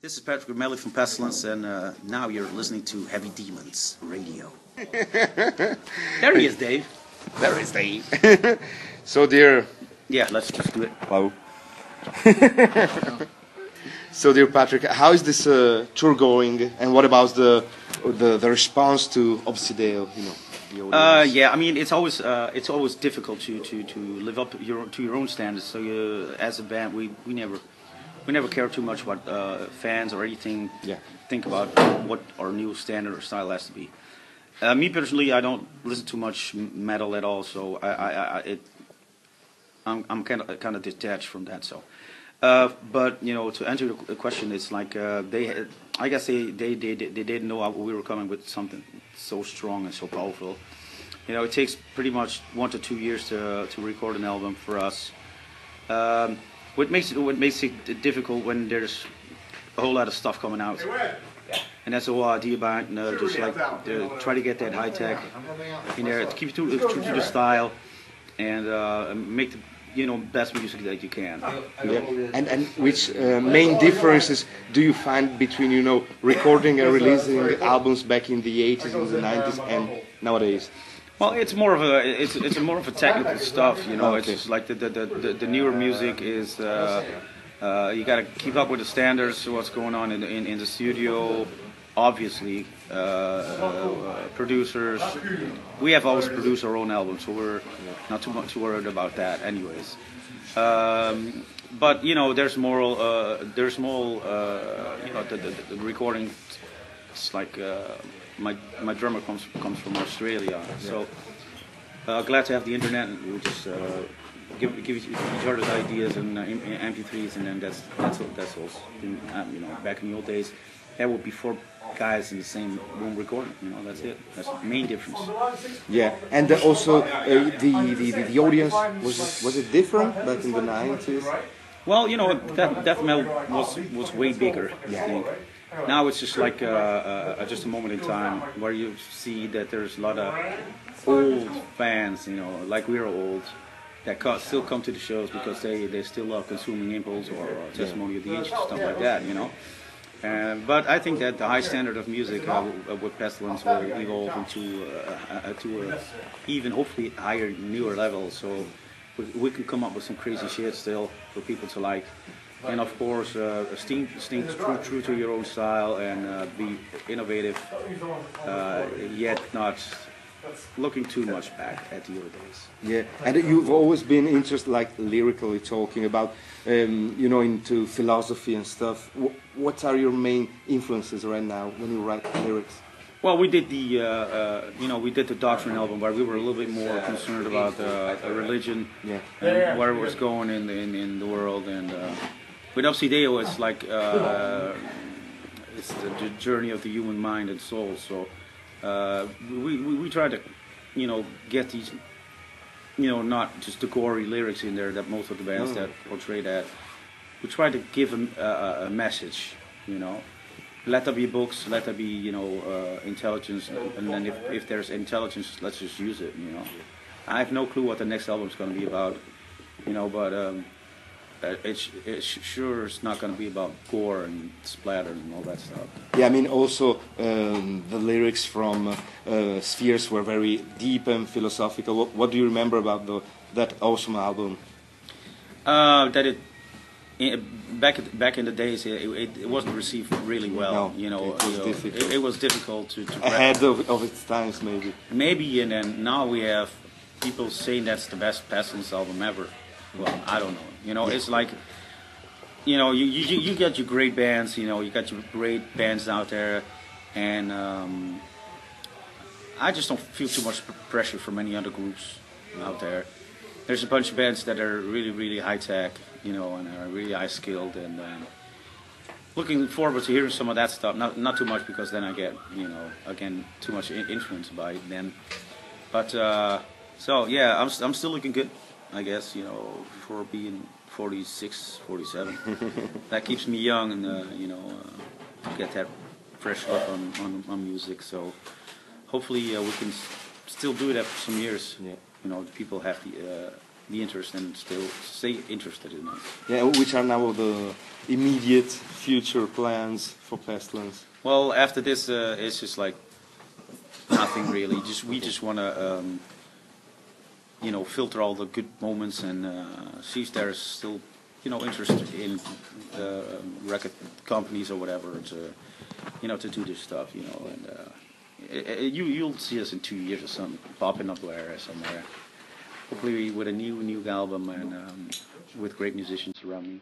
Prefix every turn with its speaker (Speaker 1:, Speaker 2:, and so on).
Speaker 1: This is Patrick Mameli from Pestilence, and now you're listening to Heavy Demons Radio. There he is, Dave.
Speaker 2: There is Dave. So, dear...
Speaker 1: Yeah, let's just do it.
Speaker 2: Hello. So, dear Patrick, how is this tour going, and what about the response to Obsidio? You know, the audience?
Speaker 1: Yeah, I mean, it's always difficult to live up to your own standards. So, as a band, we never care too much about fans or anything.
Speaker 2: Yeah.
Speaker 1: Think about what our new standard or style has to be. Me personally, I don't listen to much metal at all, so I'm kind of detached from that. So, but you know, to answer the question, it's like I guess they didn't know we were coming with something so strong and so powerful. You know, it takes pretty much 1 to 2 years to record an album for us. What makes it difficult when there's a whole lot of stuff coming out, and that's the whole idea about just like try to get that high tech in there, keep it true to the style, and make the best music that you can.
Speaker 2: Yeah. And which main differences do you find between recording and releasing albums back in the 80s and the 90s and nowadays?
Speaker 1: Well, it's more of a technical stuff, you know.
Speaker 2: Okay.
Speaker 1: It's like the newer music is you got to keep up with the standards, what's going on in the studio. Obviously, producers. We have always produced our own albums, so we're not too worried about that, anyways. But there's more. The recording. It's like. My drummer comes from Australia, so glad to have the internet. And we'll just give each other ideas and MP3s, and then that's all. Back in the old days, that would be 4 guys in the same room recording. That's it. That's the main difference.
Speaker 2: Yeah, and also the audience was it different back in the 90s?
Speaker 1: Well, death metal was way bigger. I think. Now it's just like just a moment in time where you see that there's a lot of old fans, like we're old, that still come to the shows because they still love consuming Impulse or Testimony of the Ancients, stuff like that, But I think that the high standard of music with Pestilence will evolve into a even hopefully higher, newer level. So we can come up with some crazy shit still for people to like. And of course, stay true to your own style and be innovative, yet not looking too much back at the old days.
Speaker 2: Yeah, and you've always been interested, like lyrically talking about, into philosophy and stuff. What are your main influences right now when you write lyrics?
Speaker 1: Well, we did the Doctrine album where we were a little bit more concerned about religion and where it was going in the world and. With Obsidio, it's like it's the journey of the human mind and soul. So we try to, get these, not just the gory lyrics in there that most of the bands that portray that. We try to give a message, Let there be books, let there be, intelligence, and then if there's intelligence, let's just use it, I have no clue what the next album's going to be about, but. It's not going to be about gore and splatter and all that stuff.
Speaker 2: Yeah, I mean also the lyrics from Spheres were very deep and philosophical. What do you remember about that awesome album?
Speaker 1: Back in the days, it wasn't received really well.
Speaker 2: No,
Speaker 1: it was difficult to
Speaker 2: ahead of its times, maybe.
Speaker 1: Maybe, and then now we have people saying that's the best Pestilence album ever. Well, I don't know. It's like, you got your great bands, you got your great bands out there, and I just don't feel too much pressure from any other groups out there. There's a bunch of bands that are really, really high tech, and are really high skilled, and looking forward to hearing some of that stuff. Not too much because then I get, again, too much influenced by it then. But so yeah, I'm still looking good. I guess, for being 46, 47. That keeps me young and, get that fresh look on music. So hopefully we can still do that for some years. Yeah. The people have the interest and still stay interested in it.
Speaker 2: Yeah, which are now the immediate future plans for Pestilence?
Speaker 1: Well, after this, it's just like nothing really. We just want to, filter all the good moments and see if there's still, interest in record companies or whatever to do this stuff, and you'll see us in 2 years or something popping up somewhere. Hopefully with a new album and with great musicians around me.